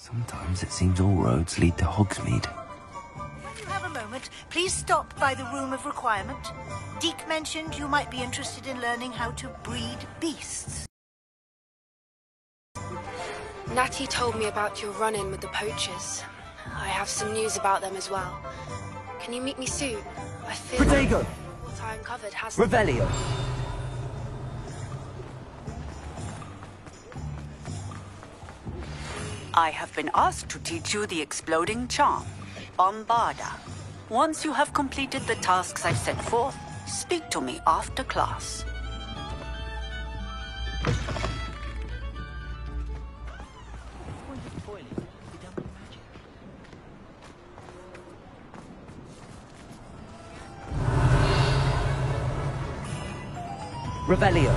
Sometimes it seems all roads lead to Hogsmeade. When you have a moment, please stop by the Room of Requirement. Deke mentioned you might be interested in learning how to breed beasts. Natty told me about your run-in with the poachers. I have some news about them as well. Can you meet me soon? I feel Protego! like what I uncovered has... Revelio! I have been asked to teach you the exploding charm, Bombarda. Once you have completed the tasks I've set forth, speak to me after class. Revelio!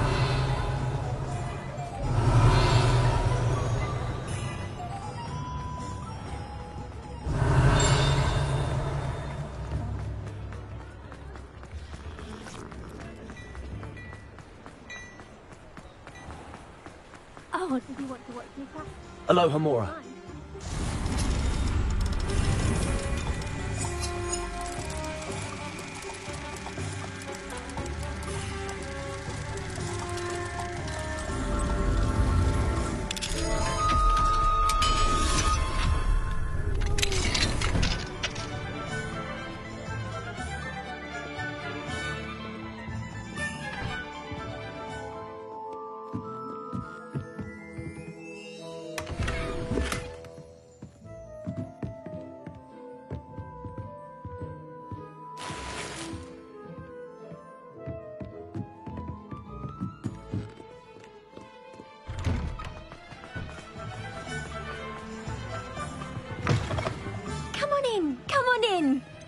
Oh, did you want to watch me class? Aloha Mora.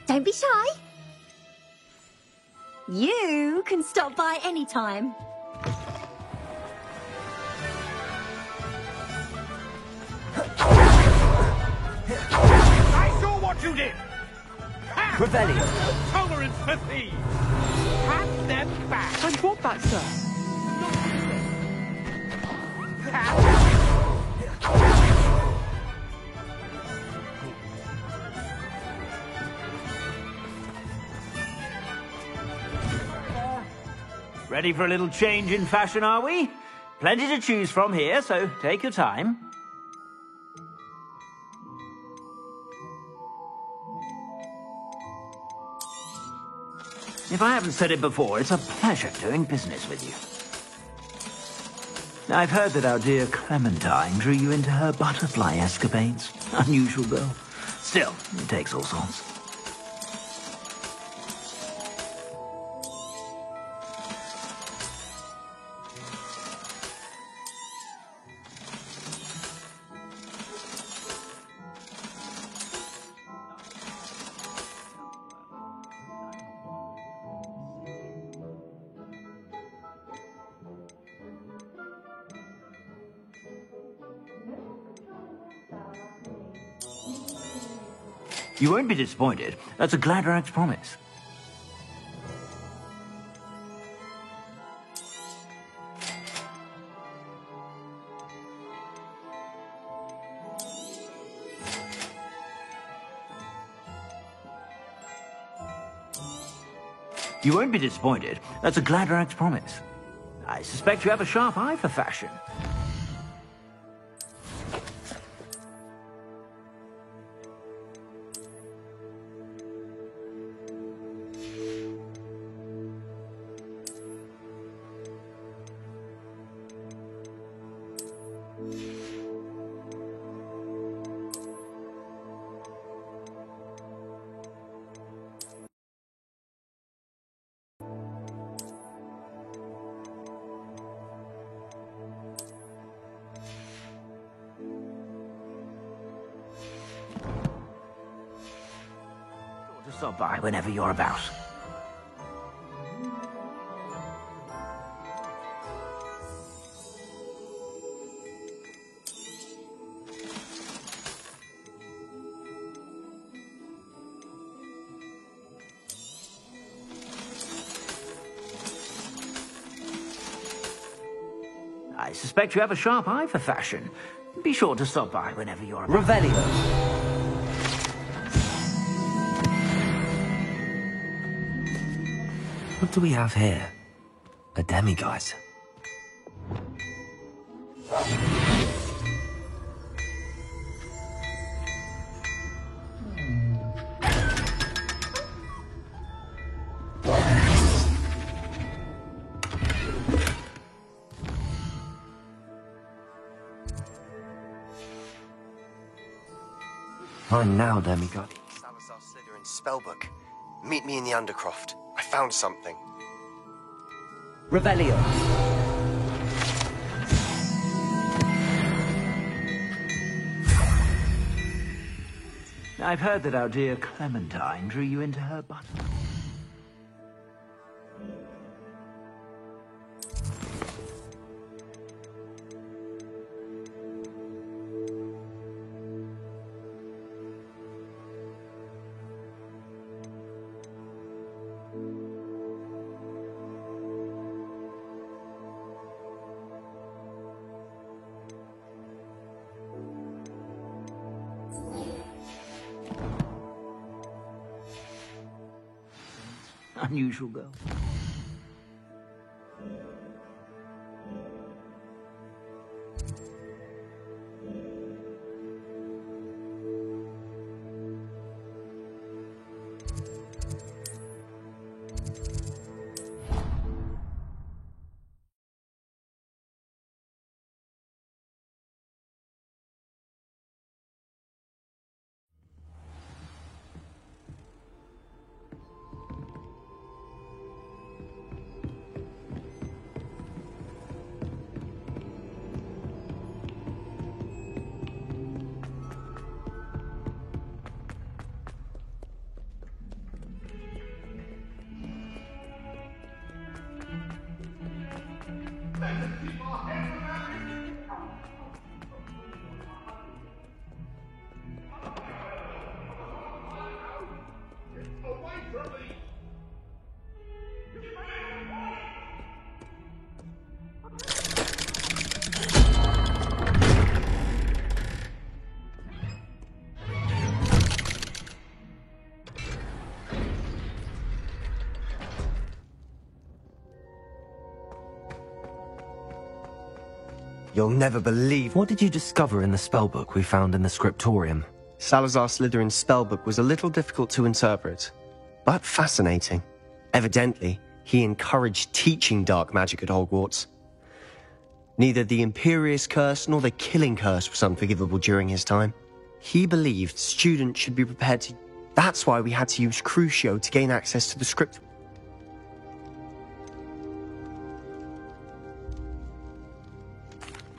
Don't be shy. You can stop by anytime. I saw what you did! Revelio! Tolerance for thieves! Hand them back! I brought that, sir. Ready for a little change in fashion, are we? Plenty to choose from here, so take your time. If I haven't said it before, it's a pleasure doing business with you. I've heard that our dear Clementine drew you into her butterfly escapades. Unusual, though. Still, it takes all sorts. You won't be disappointed. That's a Gladrax promise. You won't be disappointed. That's a Gladrax promise. I suspect you have a sharp eye for fashion. Stop by whenever you're about. I I suspect you have a sharp eye for fashion. Be sure to stop by whenever you're about. Revelio. What do we have here? A demiguise. I'm now demigod. Salazar Slytherin's spellbook. Meet me in the Undercroft. I found something. Revelio. I've heard that our dear Clementine drew you into her butter. Unusual girl. You'll never believe. What did you discover in the spellbook we found in the scriptorium? Salazar Slytherin's spellbook was a little difficult to interpret, but fascinating. Evidently, he encouraged teaching dark magic at Hogwarts. Neither the Imperious Curse nor the Killing Curse was unforgivable during his time. He believed students should be prepared to... That's why we had to use Crucio to gain access to the script.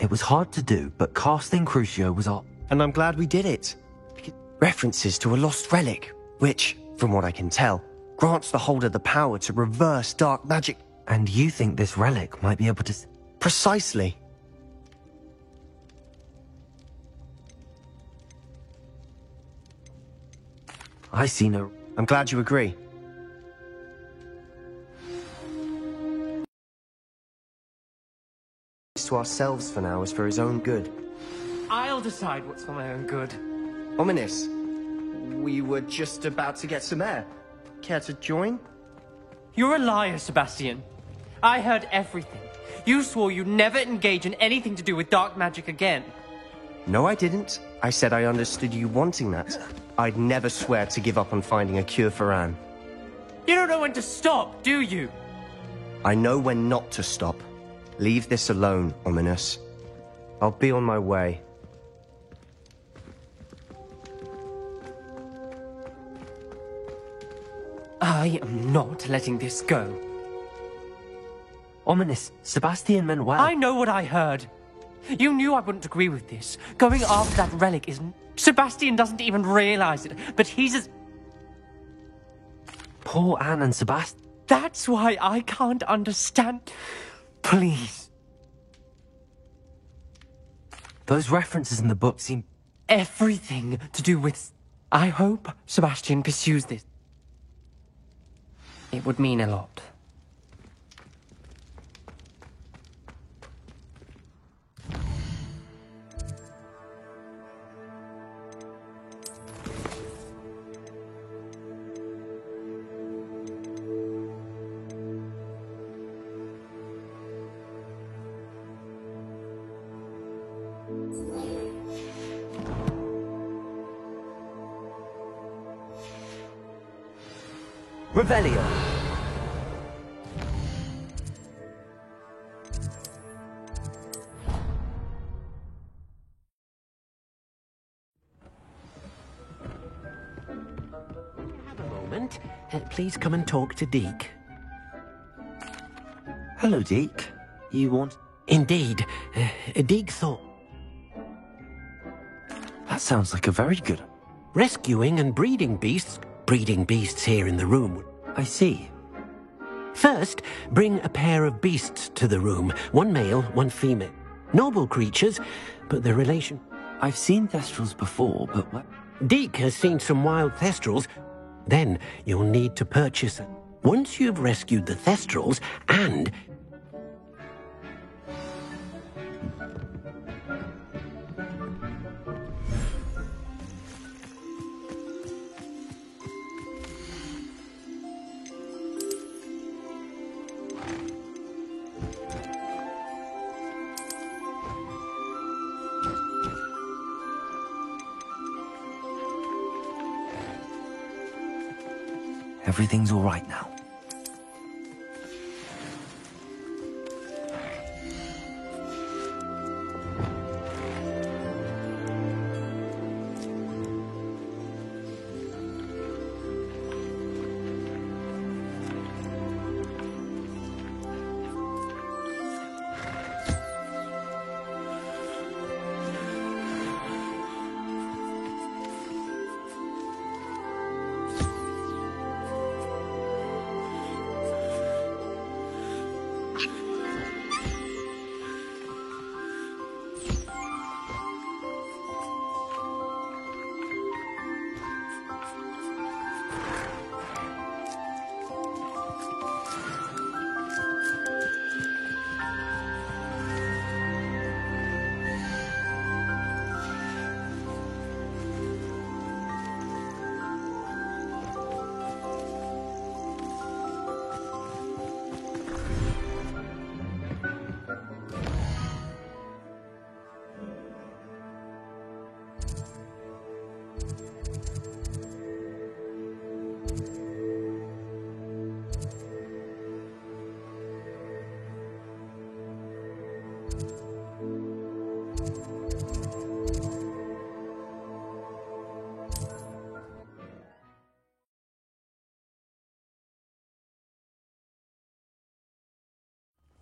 It was hard to do, but casting Crucio was our... And I'm glad we did it. References to a lost relic, which, from what I can tell, grants the holder the power to reverse dark magic. And you think this relic might be able to... Precisely. I see no... I'm glad you agree. To ourselves for now is for his own good. I'll decide what's for my own good. Ominous. We were just about to get some air. Care to join? You're a liar, Sebastian. I heard everything. You swore you'd never engage in anything to do with dark magic again. No, I didn't. I said I understood you wanting that. I'd never swear to give up on finding a cure for Anne. You don't know when to stop, do you? I know when not to stop. Leave this alone, Ominous. I'll be on my way. I am not letting this go. Ominous, Sebastian meant well. I know what I heard. You knew I wouldn't agree with this. Going after that relic isn't... Sebastian doesn't even realize it, but he's as... Poor Anne and Sebastian. That's why I can't understand... Please. Those references in the book seem... Everything to do with... I hope Sebastian pursues this. It would mean a lot. Revelio. Have a moment. Please come and talk to Deke. Hello, Deke. You want... Indeed. Deke thought... That sounds like a very good... Rescuing and breeding beasts here in the room. I see. First, bring a pair of beasts to the room. One male, one female. Noble creatures, but the relation... I've seen Thestrals before, but what... Deke has seen some wild Thestrals. Then you'll need to purchase them. Once you've rescued the Thestrals and... Everything's all right now.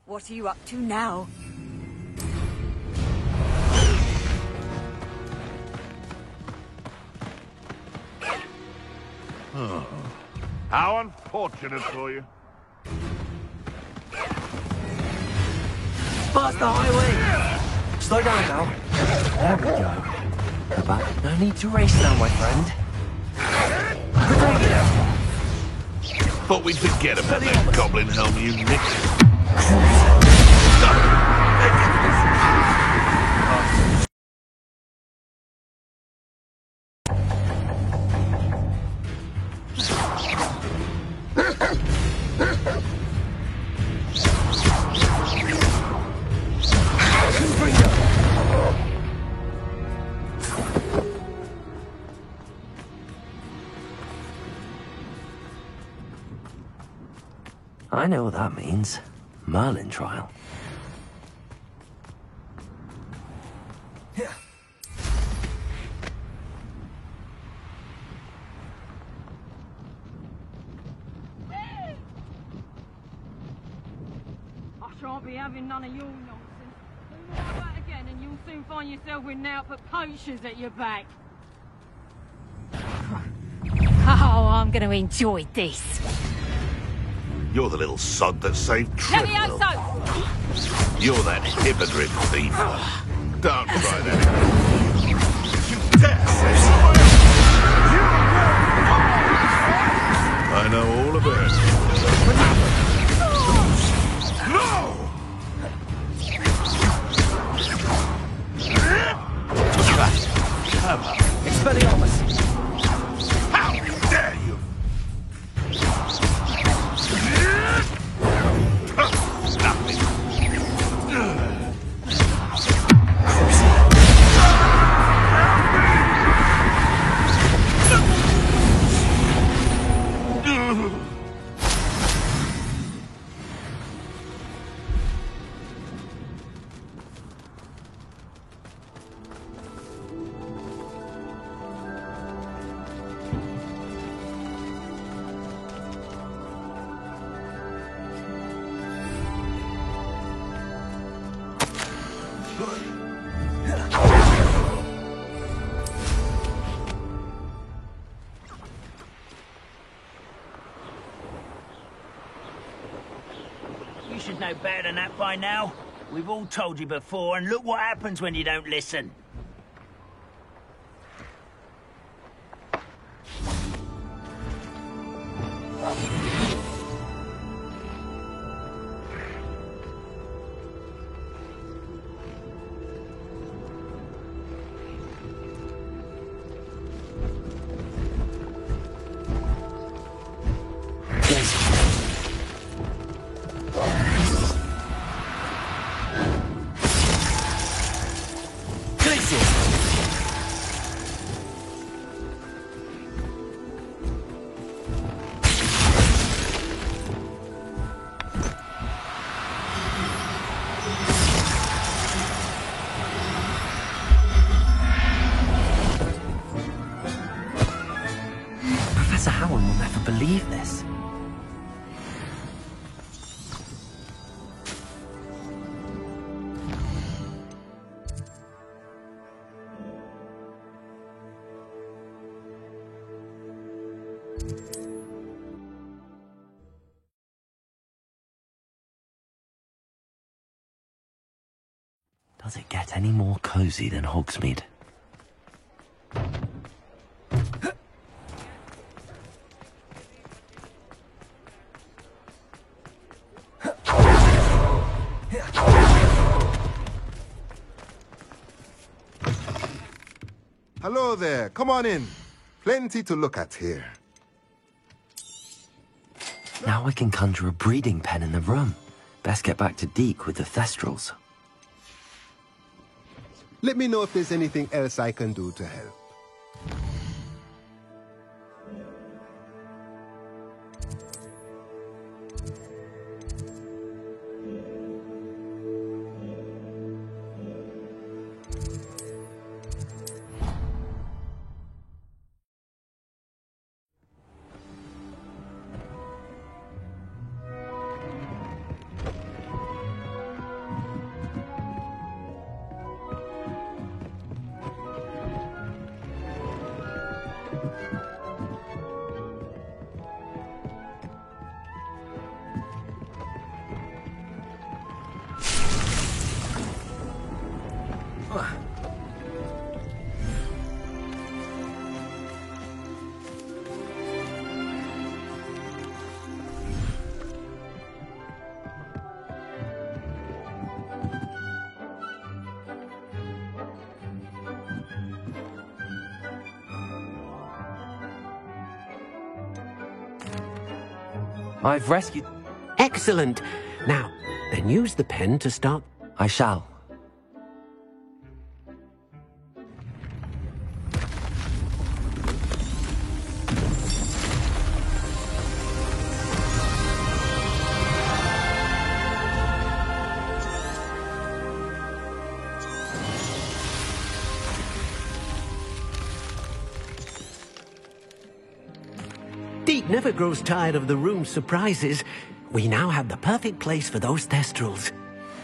What are you up to now? Oh, how unfortunate for you. Past the highway! Slow down now. There we go. Go back. No need to race now, my friend. Thought we'd forget about that goblin helm you nicked. I know what that means. Merlin trial. I shan't be having none of your nonsense. Do like that again and you'll soon find yourself with Nautput poachers at your back. Oh, I'm going to enjoy this. You're the little sod that saved Treadwell. Levioso! You're that hippodrift thief. Don't try that. You dare say so. I know all about it. No! Expelliarmus! How dare you! Nothing. should know better than that by now. We've all told you before, and look what happens when you don't listen. Professor Howard will never believe this. Does it get any more cozy than Hogsmeade? Hello there. Come on in. Plenty to look at here. Now I can conjure a breeding pen in the room. Best get back to Deke with the Thestrals. Let me know if there's anything else I can do to help. I've rescued... Excellent! Now, then use the pen to start... I shall. Deke never grows tired of the room's surprises. We now have the perfect place for those Thestrals.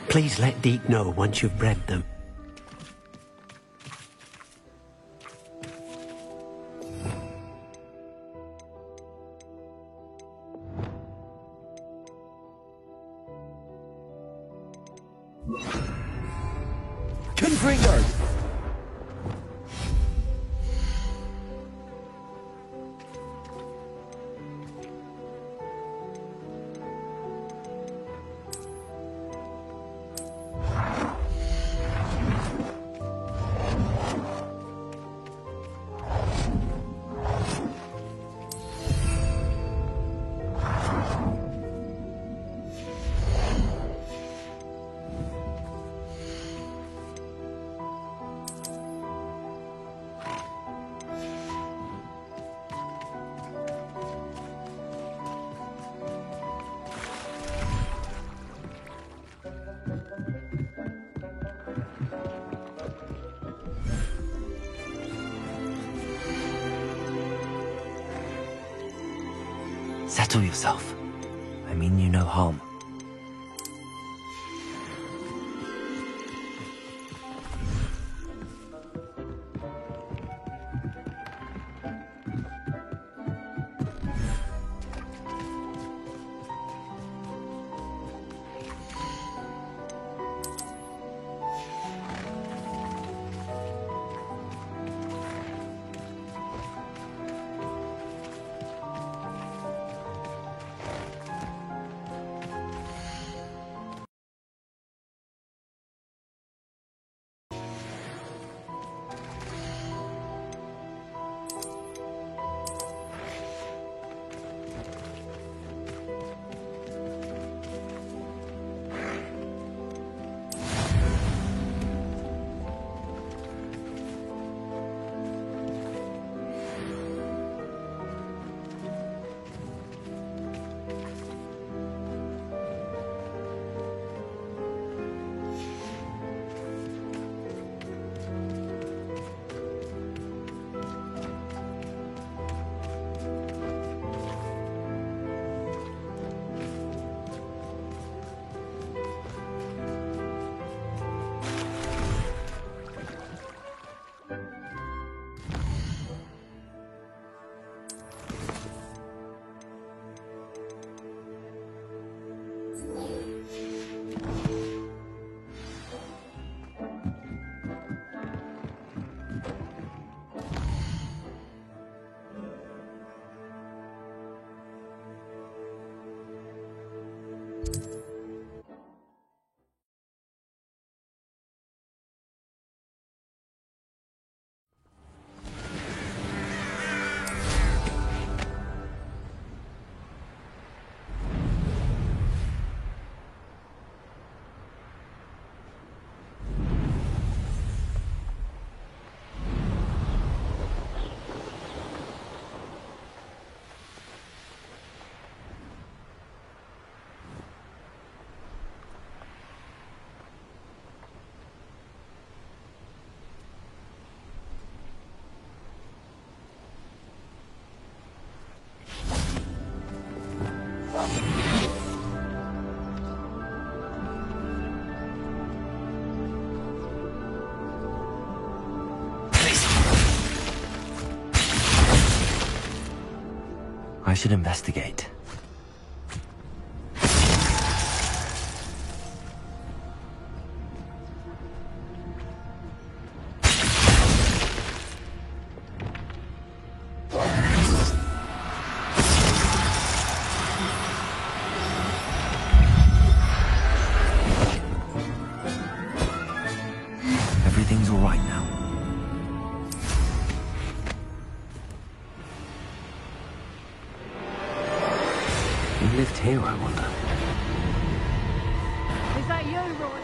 Please let Deke know once you've bred them. Confringo! Settle yourself. I mean you no harm. I should investigate. Everything's all right now. Who lived here, I wonder? Is that you, Roy?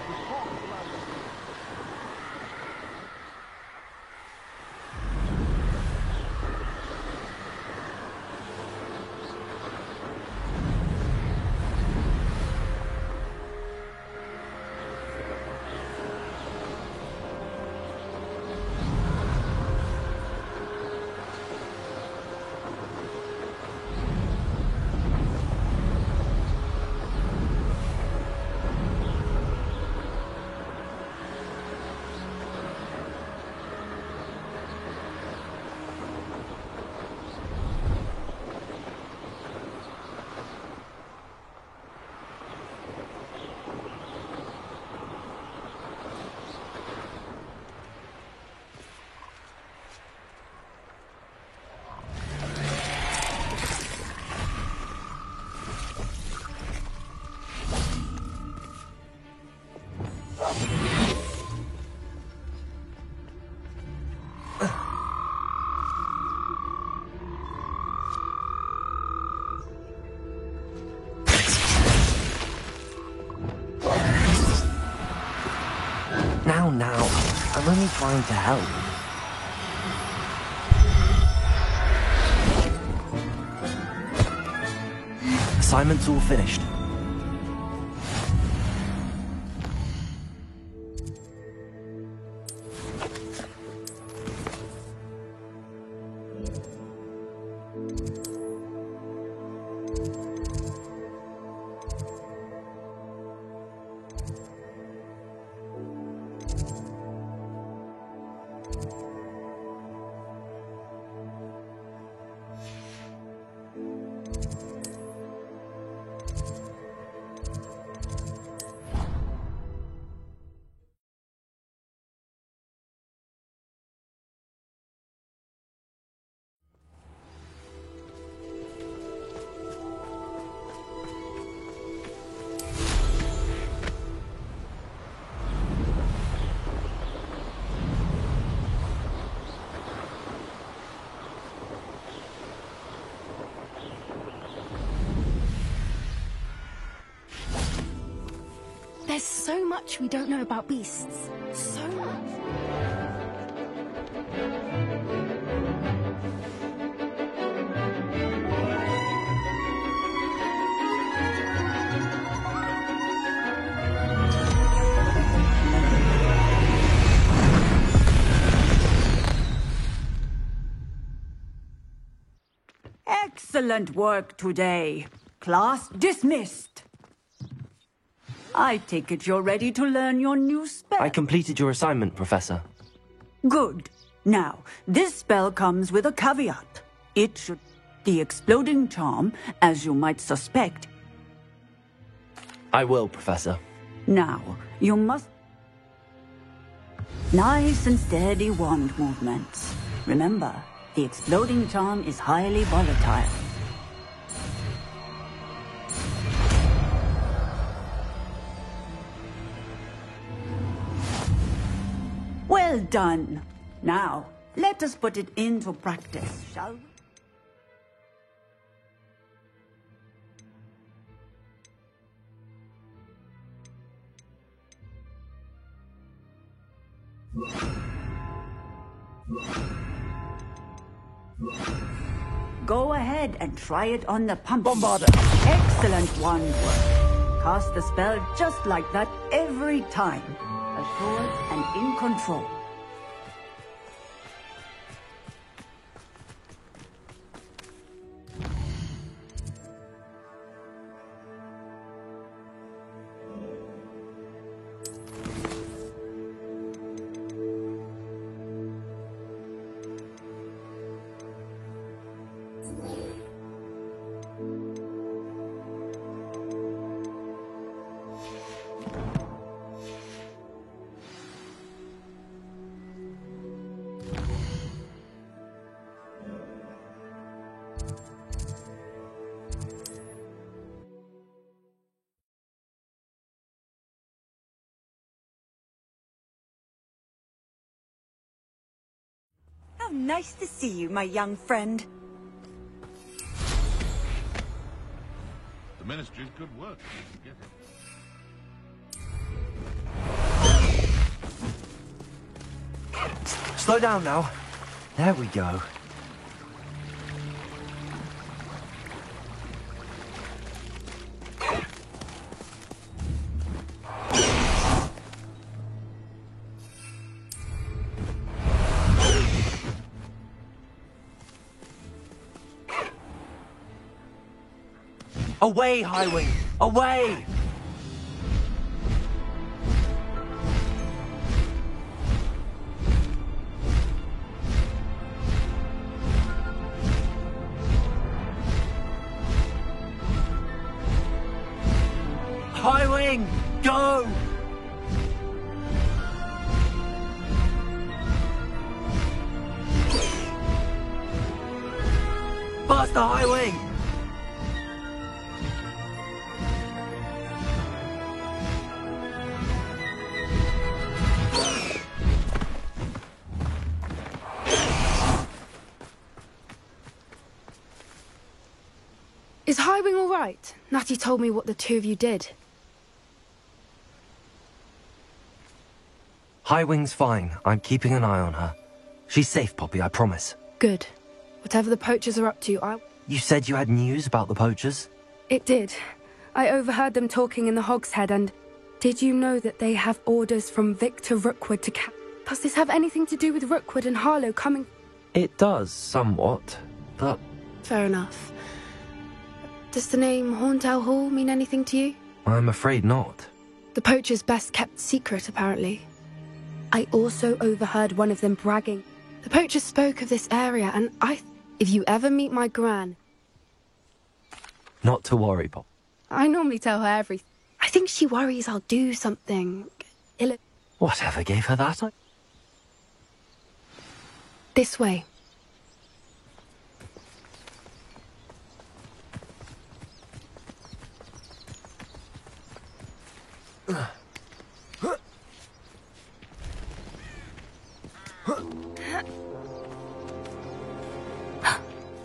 Now. I'm only trying to help. Assignment's all finished. There's so much we don't know about beasts. So much. Excellent work today. Class dismissed. I take it you're ready to learn your new spell. I completed your assignment, Professor. Good. Now, this spell comes with a caveat. It should... The exploding charm, as you might suspect. I will, Professor. Now, you must... Nice and steady wand movements. Remember, the exploding charm is highly volatile. Well done. Now, let us put it into practice, shall we? Go ahead and try it on the pump. Bombarda! Excellent wand work. Cast the spell just like that every time. Assured and in control. How nice to see you, my young friend. The Ministry's good work. Get it. Slow down now. There we go. Away, Highwing! Away! Highwing! Go! Faster, Highwing! Is Highwing all right? Natty told me what the two of you did. Highwing's fine. I'm keeping an eye on her. She's safe, Poppy, I promise. Good. Whatever the poachers are up to, You said you had news about the poachers? It did. I overheard them talking in the Hogshead, and did you know that they have orders from Victor Rookwood to Does this have anything to do with Rookwood and Harlow coming? It does, somewhat, but... Fair enough. Does the name Horntail Hall mean anything to you? I'm afraid not. The poacher's best kept secret, apparently. I also overheard one of them bragging. The poacher spoke of this area, and if you ever meet my gran... Not to worry, Pop. I normally tell her everything. I think she worries I'll do something... Whatever gave her that? This way.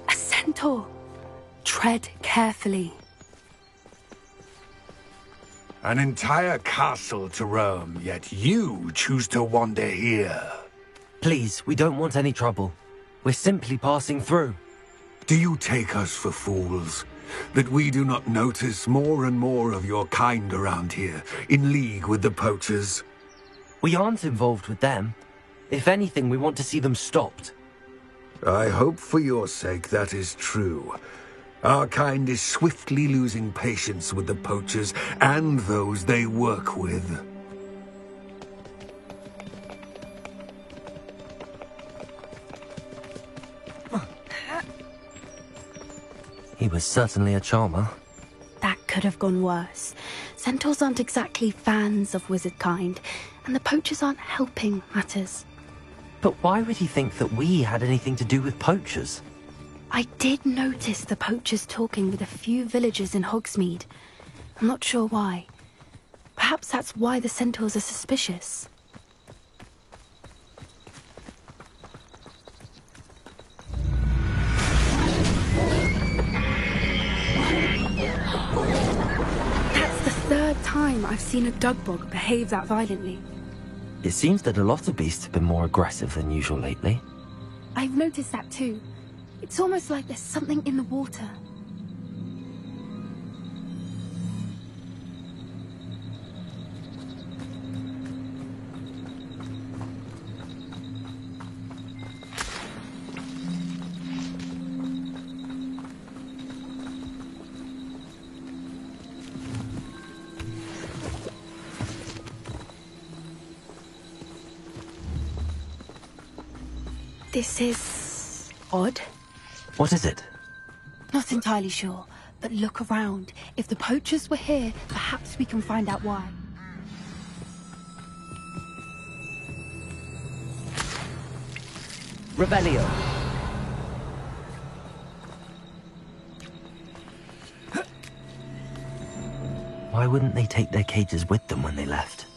A centaur. Tread carefully. An entire castle to roam, yet you choose to wander here. Please, we don't want any trouble. We're simply passing through. Do you take us for fools? That we do not notice more and more of your kind around here, in league with the poachers? We aren't involved with them. If anything, we want to see them stopped. I hope for your sake that is true. Our kind is swiftly losing patience with the poachers and those they work with. He was certainly a charmer. That could have gone worse. Centaurs aren't exactly fans of wizard kind, and the poachers aren't helping matters. But why would he think that we had anything to do with poachers? I did notice the poachers talking with a few villagers in Hogsmeade. I'm not sure why. Perhaps that's why the centaurs are suspicious. That's the third time I've seen a Dugbog behave that violently. It seems that a lot of beasts have been more aggressive than usual lately. I've noticed that too. It's almost like there's something in the water. This is odd. What is it? Not entirely sure, but look around. If the poachers were here, perhaps we can find out why. Revelio. Why wouldn't they take their cages with them when they left?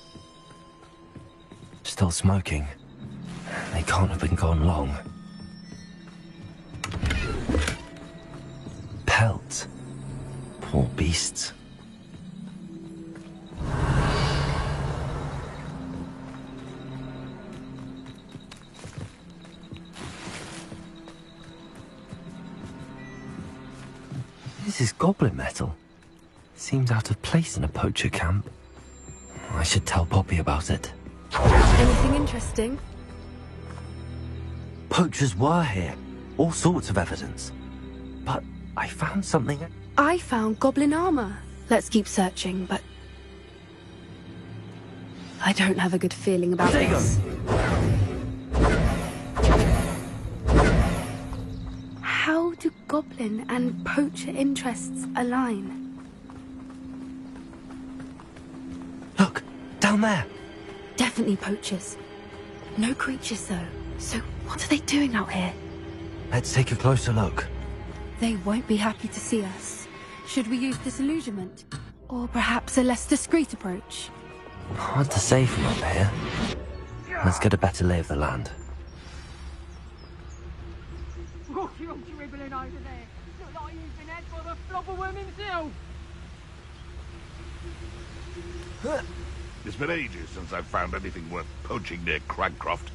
Still smoking. They can't have been gone long. pelts. Poor beasts. This is goblin metal. Seems out of place in a poacher camp. I should tell Poppy about it. Anything interesting? Poachers were here. All sorts of evidence. But I found something... I found goblin armor. Let's keep searching, but... I don't have a good feeling about this. How do goblin and poacher interests align? Look, down there. Definitely poachers. No creatures, though. So what are they doing out here? Let's take a closer look. They won't be happy to see us. Should we use disillusionment? Or perhaps a less discreet approach? Hard to say from up here. Let's get a better lay of the land. Oh, you're all dribbling over there. Look like you've been had by the flobberworm himself. It's been ages since I've found anything worth poaching near Cragcroft.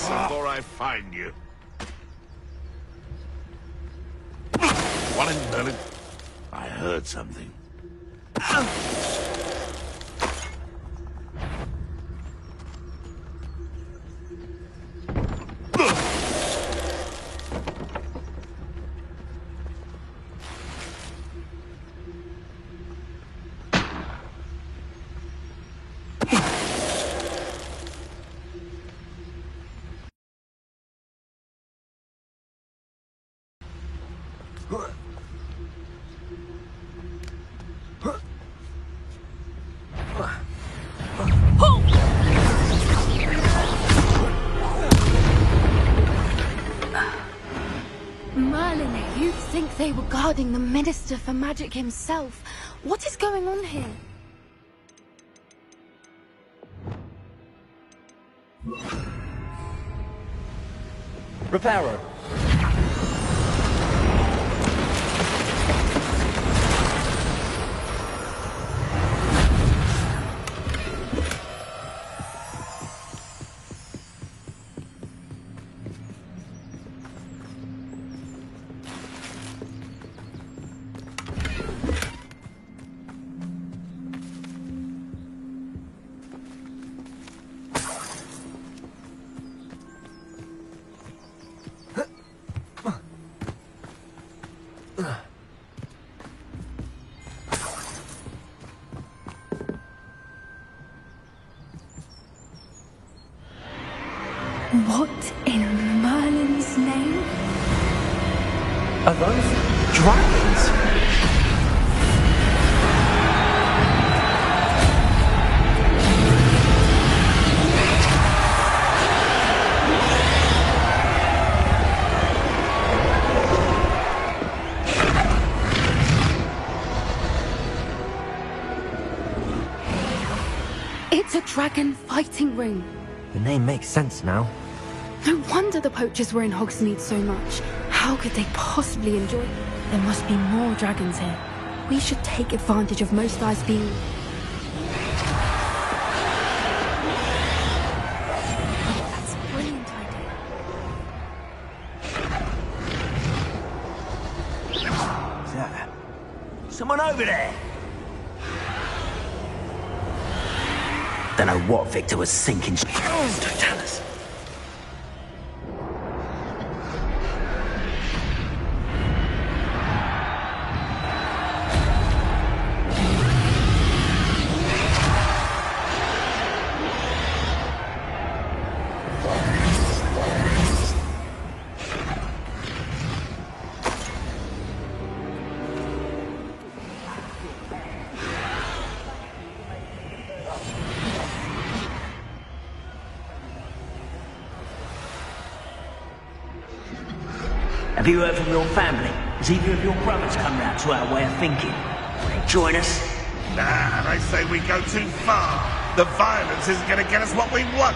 Before I find you. One in Berlin. I heard something. Merlin, you'd think they were guarding the Minister for Magic himself. What is going on here? Reparo. What in Merlin's name? Are those dragons? It's a dragon fighting ring. The name makes sense now. No wonder the poachers were in Hogsmeade so much. How could they possibly enjoy it? There must be more dragons here. We should take advantage of most eyes being... That's a brilliant idea. There. Someone over there! Don't know what Victor was thinking. Don't tell us. Have you heard from your family? Has either of your brothers come round to our way of thinking? Join us? Nah, they say we go too far. The violence isn't going to get us what we want.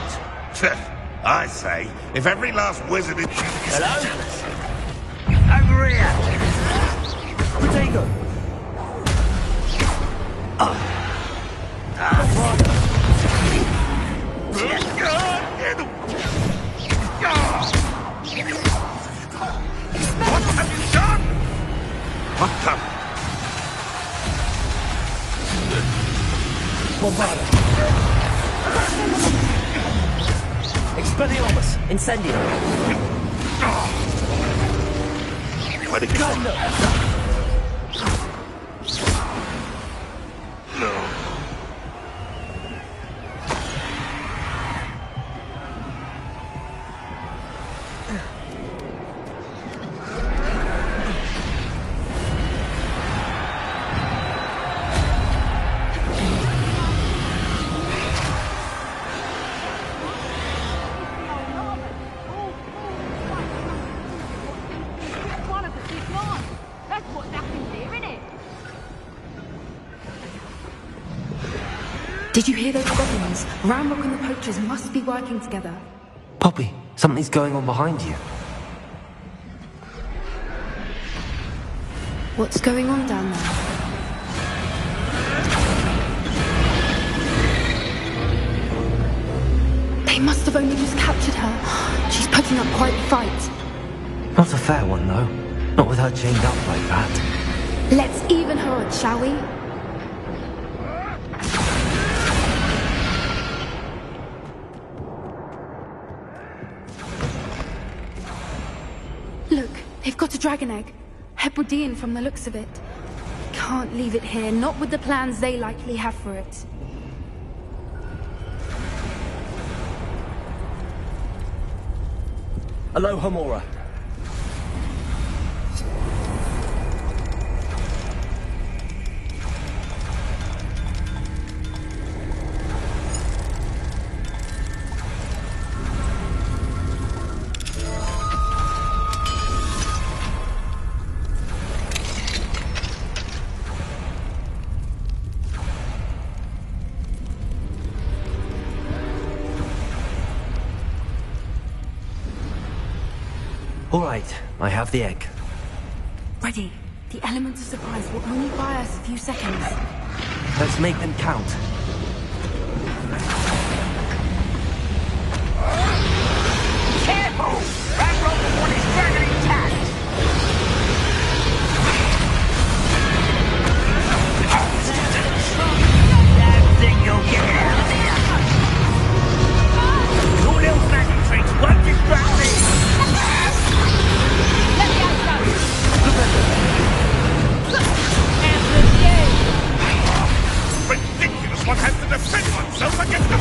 I say, if every last wizard in... Hello? Over here! Potato! What have you done? What the... Bombarda! Expelliarmus! Incendio! Where'd it go? No. One of us is gone. That's what's happened here, isn't it? Did you hear those goblins? Ramrock and the poachers must be working together. Poppy, something's going on behind you. What's going on down there? They must have only just captured her. She's putting up quite the fight. Not a fair one, though. Not with her chained up like that. Let's even her odds, shall we? Look, they've got a dragon egg. Hebridean from the looks of it. Can't leave it here, not with the plans they likely have for it. Aloha, Mora. All right, I have the egg. Ready. The element of surprise will only buy us a few seconds. Let's make them count. Careful! Ramrock is on his dragon intact! Damn thing you'll get out of here! Your little magic tricks won't distract me! Let me out, Ridiculous! One has to defend oneself against the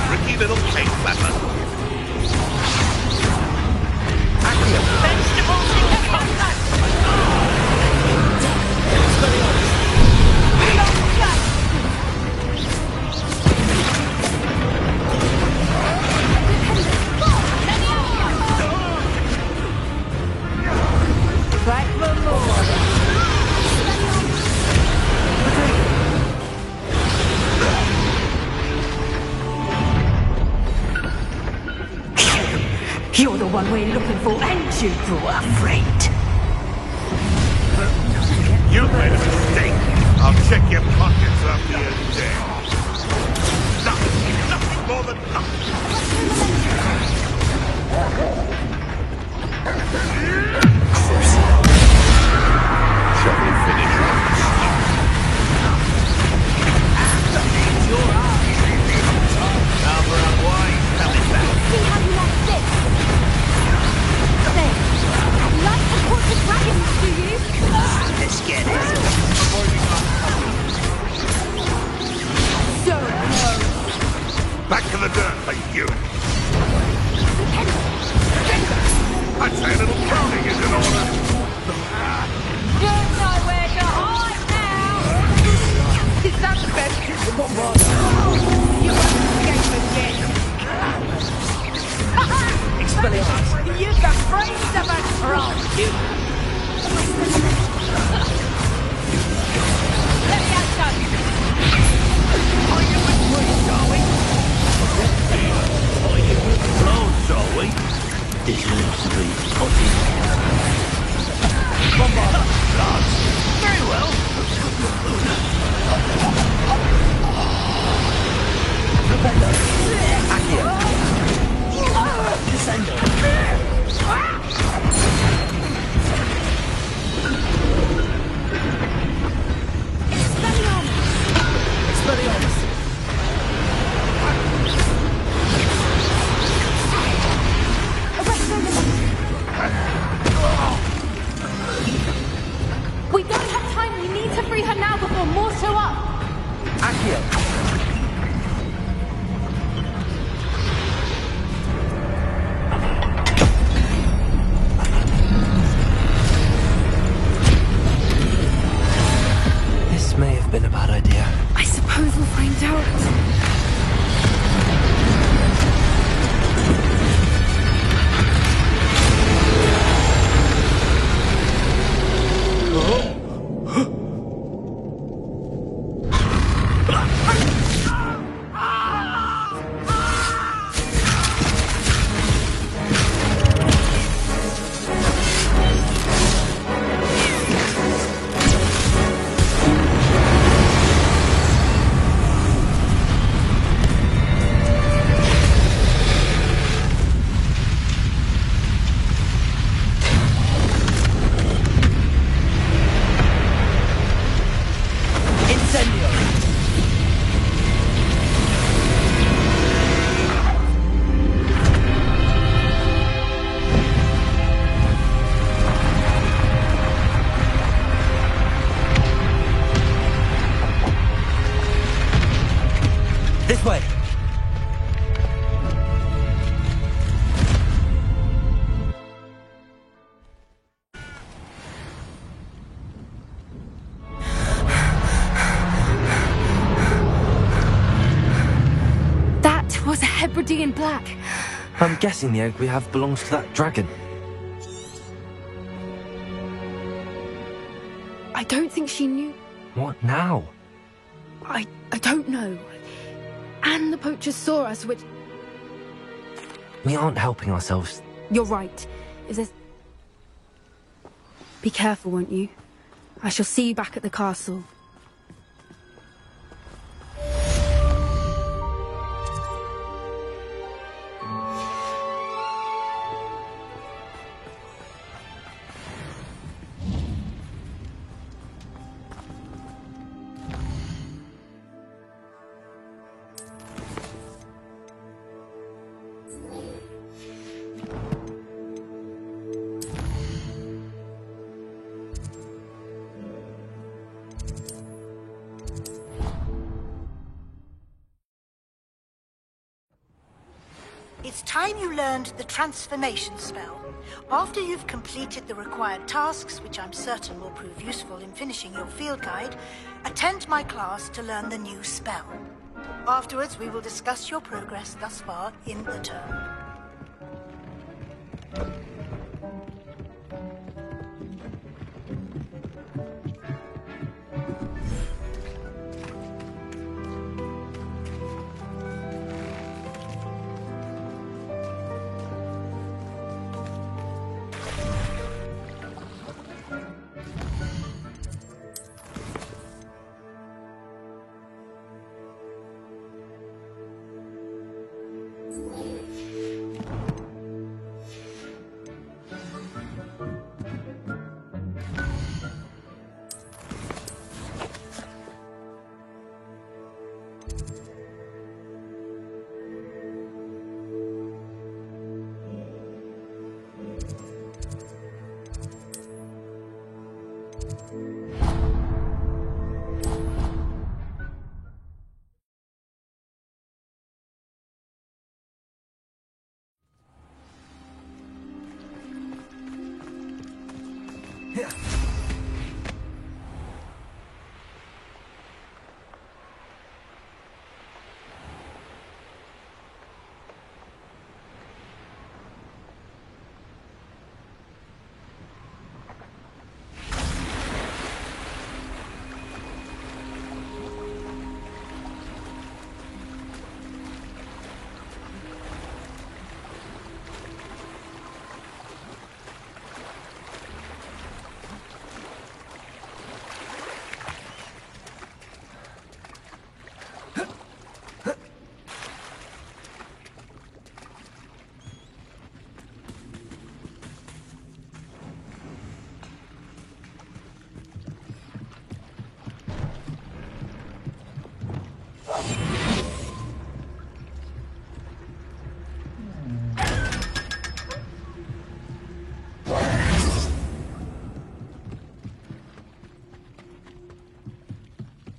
tricky little cake flapper. Vegetables in the contact! Back for more. You're the one we're looking for, ain't you, poor friend? You made a mistake. I'll check your pockets after you're dead. Nothing more than Shall we finish? See how you like this? There. Like a quarter dragons, do you? Let's get it. So close. back to the dirt, thank you. I'd say a little counting is in we? Deserves to be potted. Bombarda, Lance. Very well. Rebecca. Accio. Descendo. Expelliarmus. We don't have time. We need to free her now before more show up. Accio. This may have been a bad idea. I suppose we'll find out. This way. That was a Hebridean black. I'm guessing the egg we have belongs to that dragon. I don't think she knew. What now? I don't know. And the poachers saw us, which... We aren't helping ourselves. You're right. If there's... Be careful, won't you? I shall see you back at the castle. It's time you learned the transformation spell. After you've completed the required tasks, which I'm certain will prove useful in finishing your field guide, attend my class to learn the new spell. Afterwards, we will discuss your progress thus far in the term.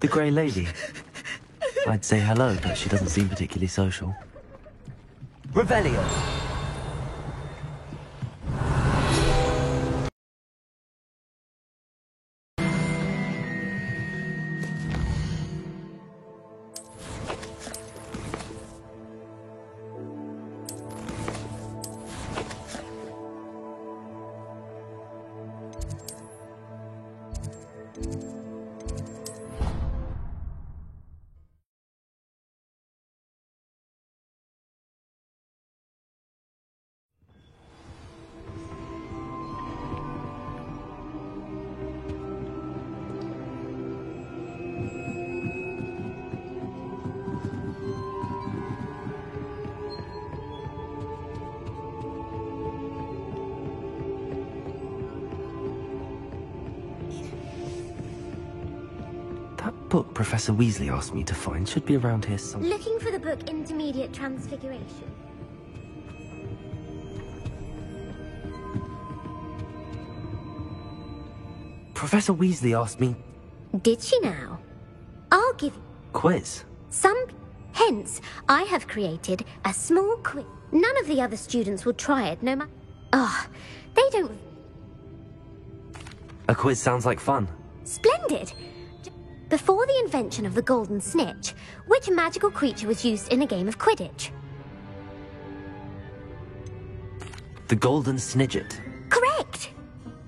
The Grey Lady. I'd say hello, but she doesn't seem particularly social. Revelio! Book Professor Weasley asked me to find should be around here somewhere. Looking for the book Intermediate Transfiguration. Professor Weasley asked me... Did she now? I'll give you... Quiz? Hence, I have created a small quiz. None of the other students will try it, no matter... they don't... A quiz sounds like fun. Splendid! Before the invention of the Golden Snitch, which magical creature was used in a game of Quidditch? The Golden Snidget. Correct!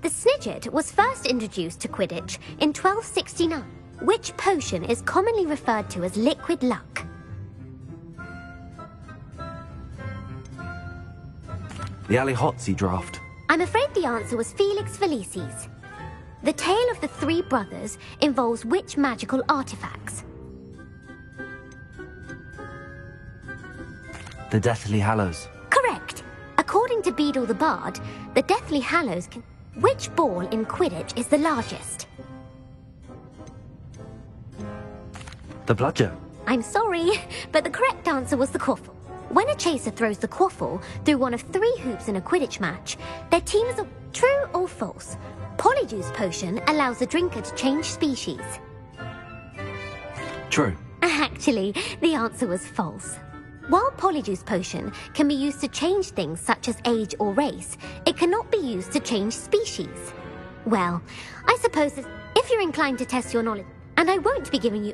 The Snidget was first introduced to Quidditch in 1269. Which potion is commonly referred to as liquid luck? The Allihotzi draft. I'm afraid the answer was Felix Felicis. The tale of the three brothers involves which magical artifacts? The Deathly Hallows. Correct. According to Beedle the Bard, the Deathly Hallows can... Which ball in Quidditch is the largest? The Bludger. I'm sorry, but the correct answer was the Quaffle. When a chaser throws the Quaffle through one of 3 hoops in a Quidditch match, their team is a... True or false? Polyjuice Potion allows the drinker to change species. True. Actually, the answer was false. While Polyjuice Potion can be used to change things such as age or race, it cannot be used to change species. Well, I suppose that if you're inclined to test your knowledge, and I won't be giving you...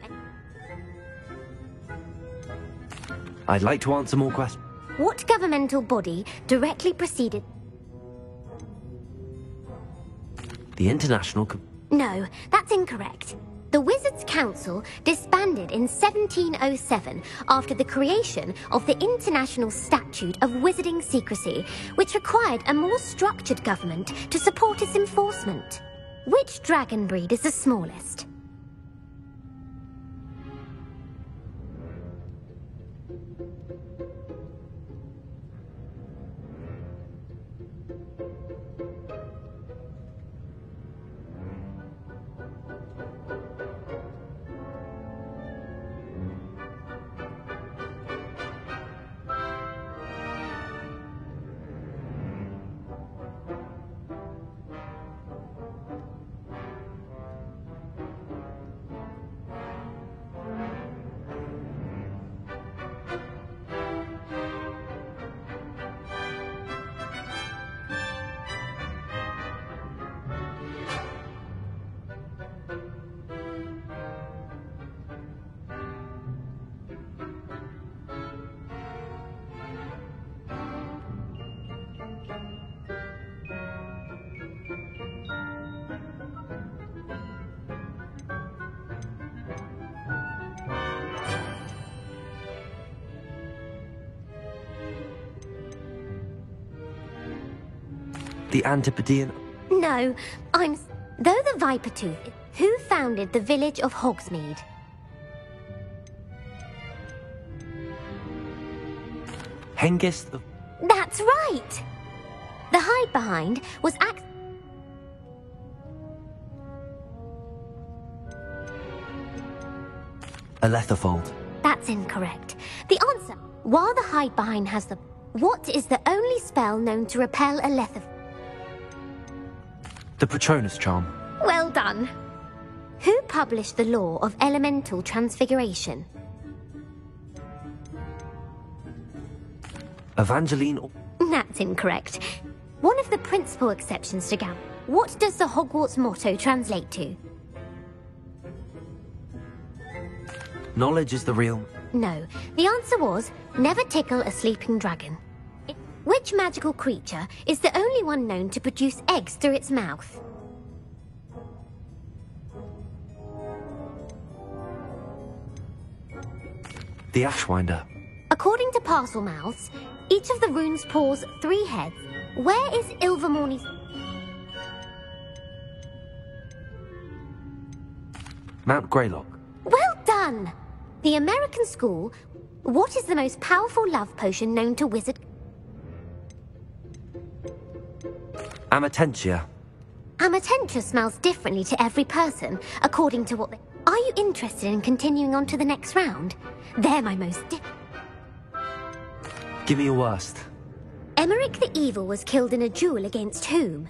I'd like to answer more questions. What governmental body directly preceded... The International... No, that's incorrect. The Wizards' Council disbanded in 1707 after the creation of the International Statute of Wizarding Secrecy, which required a more structured government to support its enforcement. Which dragon breed is the smallest? The Antipodean... No, Though the Vipertooth... Who founded the village of Hogsmeade? Hengist the... That's right! The hide-behind was Aletherfold. That's incorrect. The answer, while the hide-behind has the... What is the only spell known to repel Aletherfold? The Patronus Charm. Well done. Who published the law of elemental transfiguration? Evangeline... That's incorrect. One of the principal exceptions to GAM. What does the Hogwarts motto translate to? Knowledge is the real... No. The answer was, never tickle a sleeping dragon. Which magical creature is the only one known to produce eggs through its mouth? The Ashwinder. According to Parselmouths, each of the runes paws 3 heads. Where is Ilvermorny's... Mount Greylock. Well done! The American school... What is the most powerful love potion known to wizard... Amatentia. Amatentia smells differently to every person, according to what they... Are you interested in continuing on to the next round? They're my most... Give me your worst. Emmerich the Evil was killed in a duel against whom?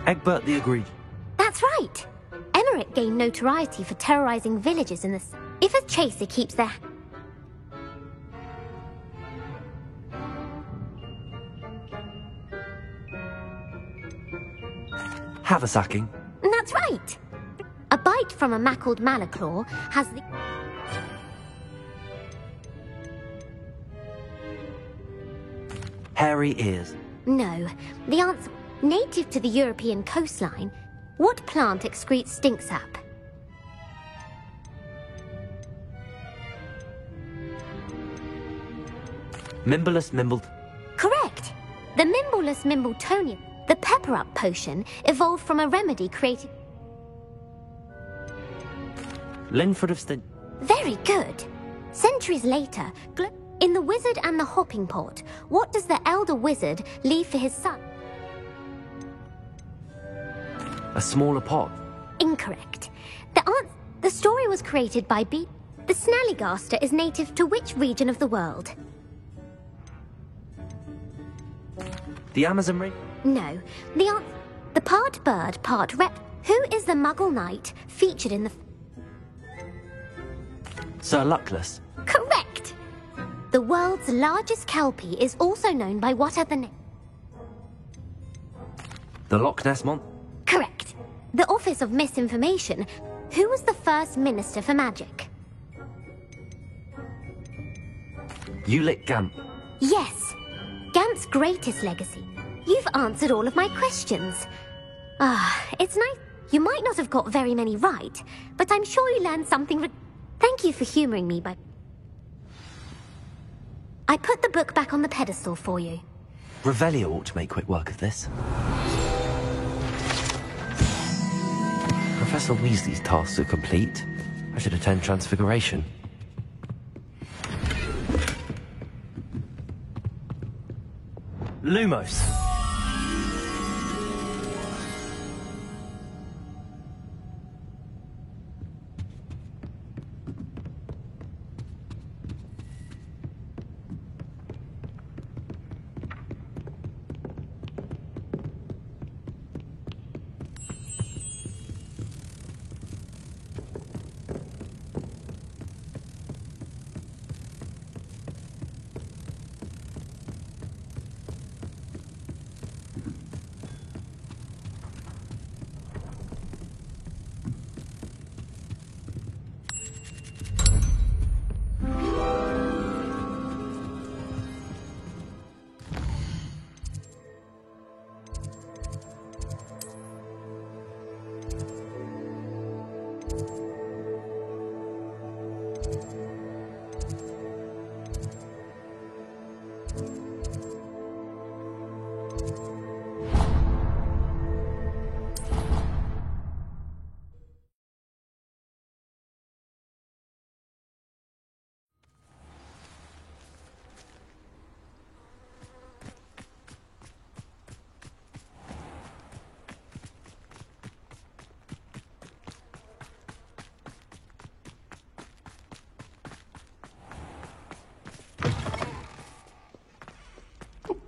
Egbert the Egregious. That's right! Emmerich gained notoriety for terrorizing villages in the... If a chaser keeps their... Haversacking. That's right! A bite from a mackled Malaclaw has the... Hairy ears. No. The answer... Native to the European coastline, what plant excretes stink sap? Mimblelus Mimbled. Correct! The Mimblelus Mimbletonia, the pepper-up potion, evolved from a remedy created... Linford of Stin... Very good! Centuries later, in The Wizard and the Hopping Pot, what does the elder wizard leave for his son? A smaller pot. Incorrect. The The story was created by B. The Snallygaster is native to which region of the world? The Amazon ring? No. The part bird, part rep. Who is the Muggle Knight featured in the... Sir Luckless. Correct! The world's largest kelpie is also known by what other name? The Loch Ness Mon? Correct. The Office of Misinformation. Who was the first Minister for Magic? Ulick Gamp. Yes. Gamp's greatest legacy. You've answered all of my questions. It's nice. You might not have got very many right, but I'm sure you learned something. Thank you for humoring me by... I put the book back on the pedestal for you. Revelio ought to make quick work of this. Professor Weasley's tasks are complete. I should attend Transfiguration. Lumos.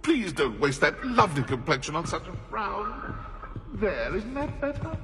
Please don't waste that lovely complexion on such a frown. There, isn't that better?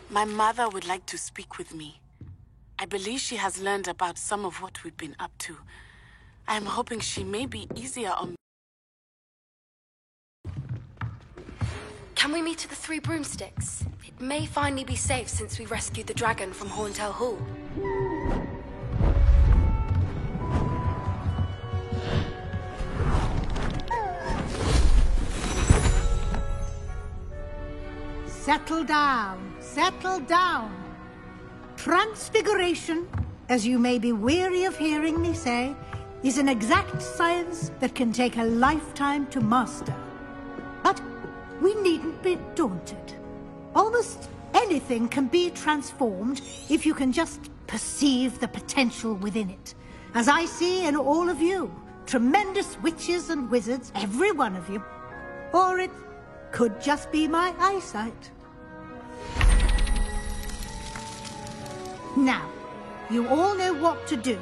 My mother would like to speak with me. I believe she has learned about some of what we've been up to. I am hoping she may be easier on... Can we meet at the Three Broomsticks? It may finally be safe since we rescued the dragon from Horntail Hall. Settle down, settle down. Transfiguration, as you may be weary of hearing me say, is an exact science that can take a lifetime to master. But we needn't be daunted. Almost anything can be transformed if you can just perceive the potential within it. As I see in all of you, tremendous witches and wizards, every one of you. Or it could just be my eyesight. Now, you all know what to do.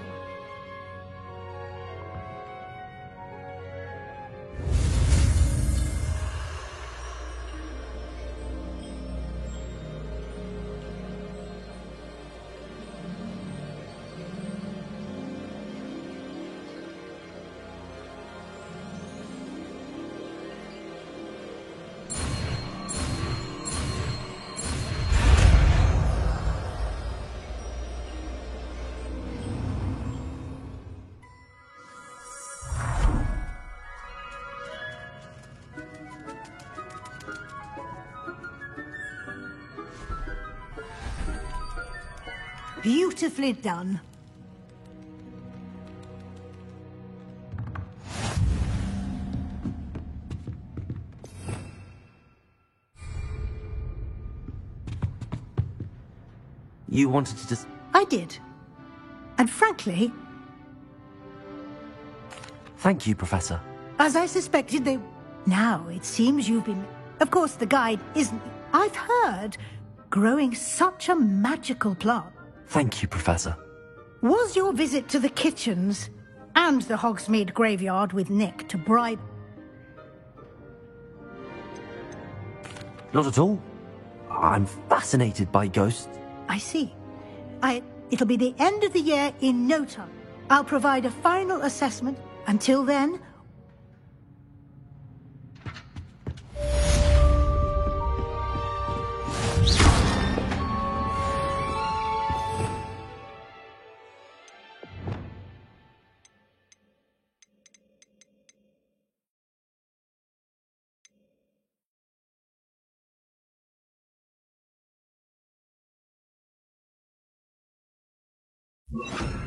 Beautifully done. You wanted to just... I did. And frankly, Thank you, Professor. as I suspected, they... Now, it seems you've been... Of course, the guide isn't... I've heard growing such a magical plant. Thank you, Professor. Was your visit to the kitchens and the Hogsmeade graveyard with Nick to bribe... Not at all. I'm fascinated by ghosts. I see. It'll be the end of the year in no time. I'll provide a final assessment. Until then... you